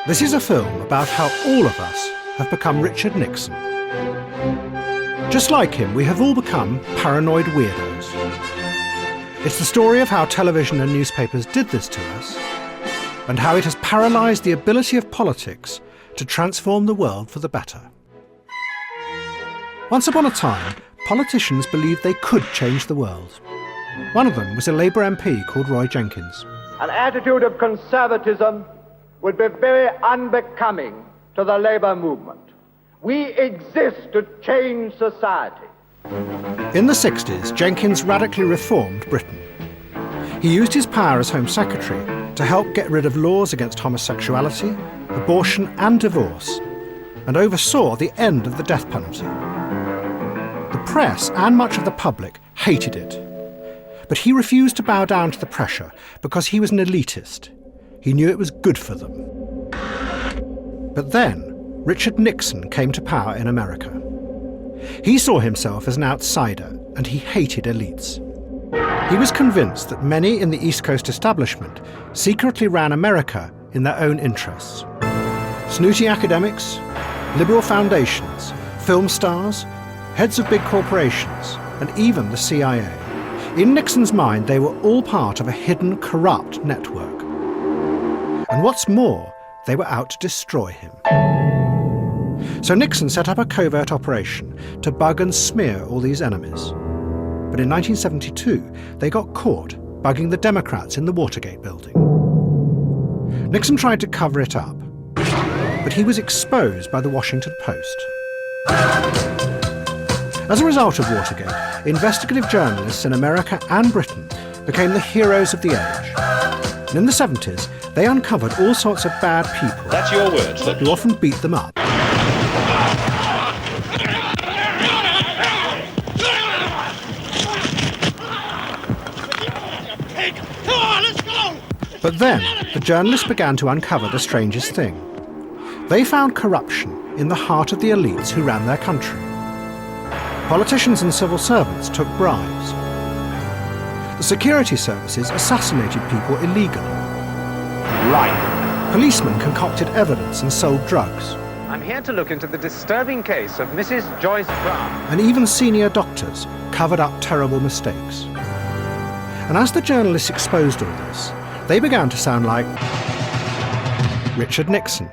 This is a film about how all of us have become Richard Nixon. Just like him, we have all become paranoid weirdos. It's the story of how television and newspapers did this to us, and how it has paralysed the ability of politics to transform the world for the better. Once upon a time, politicians believed they could change the world. One of them was a Labour MP called Roy Jenkins. An attitude of conservatism would be very unbecoming to the Labour movement. We exist to change society. In the 60s, Jenkins radically reformed Britain. He used his power as Home Secretary to help get rid of laws against homosexuality, abortion and divorce, and oversaw the end of the death penalty. The press and much of the public hated it, but he refused to bow down to the pressure because he was an elitist. He knew it was good for them. But then, Richard Nixon came to power in America. He saw himself as an outsider, and he hated elites. He was convinced that many in the East Coast establishment secretly ran America in their own interests. Snooty academics, liberal foundations, film stars, heads of big corporations, and even the CIA. In Nixon's mind, they were all part of a hidden, corrupt network. And what's more, they were out to destroy him. So Nixon set up a covert operation to bug and smear all these enemies. But in 1972, they got caught bugging the Democrats in the Watergate building. Nixon tried to cover it up, but he was exposed by the Washington Post. As a result of Watergate, investigative journalists in America and Britain became the heroes of the age. And in the 70s, they uncovered all sorts of bad people. That's your words, look. Who often beat them up. But then, the journalists began to uncover the strangest thing. They found corruption in the heart of the elites who ran their country. Politicians and civil servants took bribes. The security services assassinated people illegally. Right. Policemen concocted evidence and sold drugs. I'm here to look into the disturbing case of Mrs. Joyce Brown. And even senior doctors covered up terrible mistakes. And as the journalists exposed all this, they began to sound like Richard Nixon.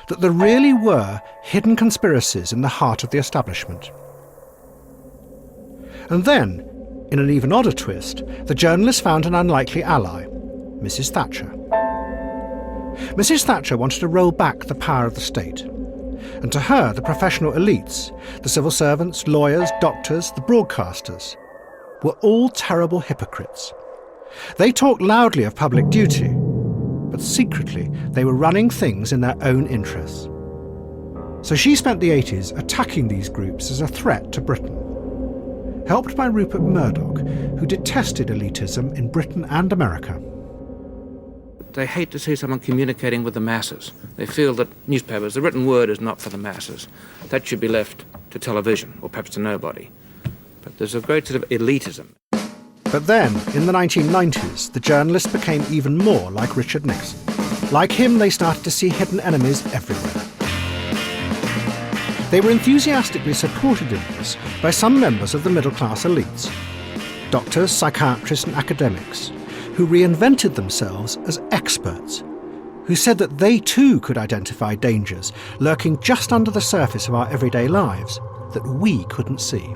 That there really were hidden conspiracies in the heart of the establishment. And then, in an even odder twist, the journalists found an unlikely ally, Mrs. Thatcher. Mrs. Thatcher wanted to roll back the power of the state. And to her, the professional elites, the civil servants, lawyers, doctors, the broadcasters, were all terrible hypocrites. They talked loudly of public duty, but secretly they were running things in their own interests. So she spent the 80s attacking these groups as a threat to Britain. Helped by Rupert Murdoch, who detested elitism in Britain and America. They hate to see someone communicating with the masses. They feel that newspapers, the written word is not for the masses. That should be left to television, or perhaps to nobody. But there's a great sort of elitism. But then, in the 1990s, the journalists became even more like Richard Nixon. Like him, they started to see hidden enemies everywhere. They were enthusiastically supported in this by some members of the middle-class elites, doctors, psychiatrists and academics, who reinvented themselves as experts, who said that they too could identify dangers lurking just under the surface of our everyday lives that we couldn't see.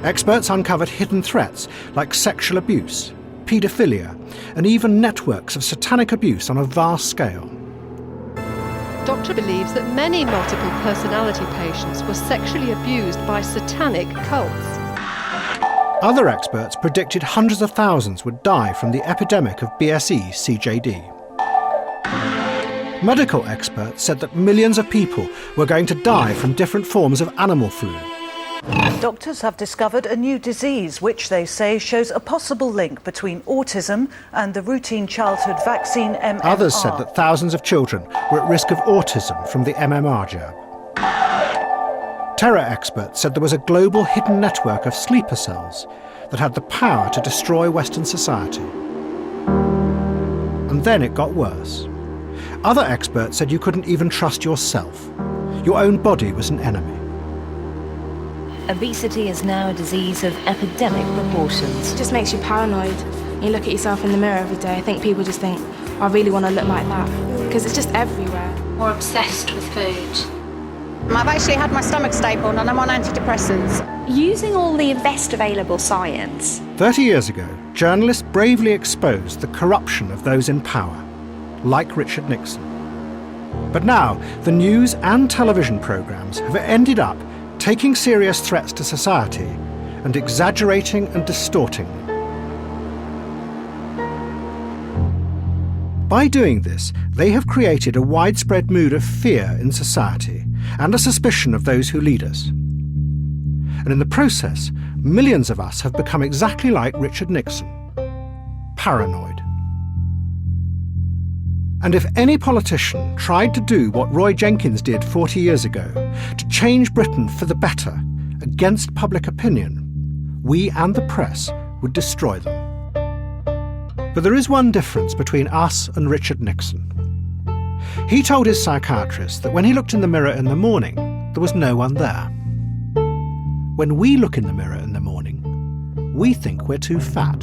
Experts uncovered hidden threats like sexual abuse, paedophilia, and even networks of satanic abuse on a vast scale. Doctor believes that many multiple personality patients were sexually abused by satanic cults. Other experts predicted hundreds of thousands would die from the epidemic of BSE-CJD. Medical experts said that millions of people were going to die from different forms of animal flu. Doctors have discovered a new disease which they say shows a possible link between autism and the routine childhood vaccine MMR. Others said that thousands of children were at risk of autism from the MMR jab. Terror experts said there was a global hidden network of sleeper cells that had the power to destroy Western society. And and then it got worse. Other experts said you couldn't even trust yourself. Your own body was an enemy. Obesity is now a disease of epidemic proportions. It just makes you paranoid. You look at yourself in the mirror every day. I think people just think, I really want to look like that, because it's just everywhere. More obsessed with food. I've actually had my stomach stapled and I'm on antidepressants. Using all the best available science. 30 years ago, journalists bravely exposed the corruption of those in power, like Richard Nixon. But now, the news and television programmes have ended up taking serious threats to society and exaggerating and distorting them. By doing this, they have created a widespread mood of fear in society and a suspicion of those who lead us. And in the process, millions of us have become exactly like Richard Nixon, paranoid. And if any politician tried to do what Roy Jenkins did 40 years ago, to change Britain for the better, against public opinion, we and the press would destroy them. But there is one difference between us and Richard Nixon. He told his psychiatrist that when he looked in the mirror in the morning, there was no one there. When we look in the mirror in the morning, we think we're too fat.